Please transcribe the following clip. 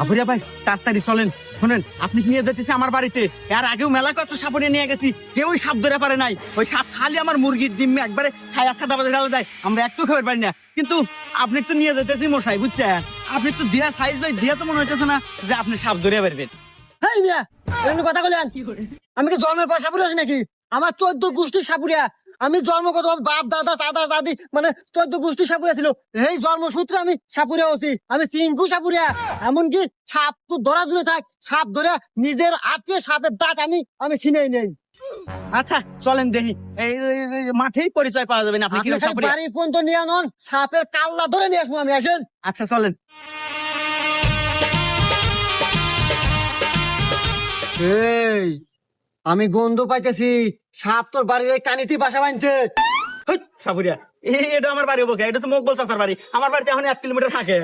সাপুরিয়া ভাই তাড়াতাড়ি চলেন। শোনেন, আপনি নিয়ে যেতেছে আমার বাড়িতে, এর আগেও মেলা কত সাপুরিয়া নিয়ে গেছি, কেউ ওই সাপ ধরে পারে নাই। ওই সাপ খালি আমার মুরগির ডিম একবারে খায়া সাদা বাজে ঢালে দেয়, আমরা একটু খাবার পারি না। কিন্তু আপনি তো নিয়ে যেতেছি মশাই, বুঝছেন? আপনি তো দিয়া সাইজ ভাই দিয়া তো মনে হইতেছে না যে আপনি সাপ ধরে পারবেন। হেই মিয়া, এরকম কথা বলেন? আমি কি জন্মের পর সাপুরে আছি নাকি? আমার 14 গোষ্ঠীর সাপুরিয়া। আমি জন্মগত বাপ দাদা দাদা দাদি মানে 14 গোষ্ঠীর সাপুরিয়া ছিল। এই জন্মসূত্রে আমি সাপুরিয়া আছি। আমি চিঙ্কু সাপুরিয়া। এমনকি সাপ তো ধরা দূরে থাক, সাপ ধরে নিজের হাতে সাপের দাঁত আমি ছিনেই নেই। আচ্ছা চলেন দেখি, এই মাঠেই পরিচয় পাওয়া যাবে না আপনি আপনি কিরকম খালি সাপুরিয়া। বাড়ি পর্যন্ত নিয়ে আনুন, সাপের কাল্লা ধরে নিয়ে আসবো আমি। আসেন। আচ্ছা চলেন। এই আমি গন্ধ পাইতেছি, সাপ তোর বাড়ির এই কানিতে বাসা বাঁধছে। হেই, সাপুরিয়া এটা আমার বাড়ি বকে, এটা তো মকবল চাচার বাড়ি। আমার বাড়িতে এখন 1 কিলোমিটার থাকে।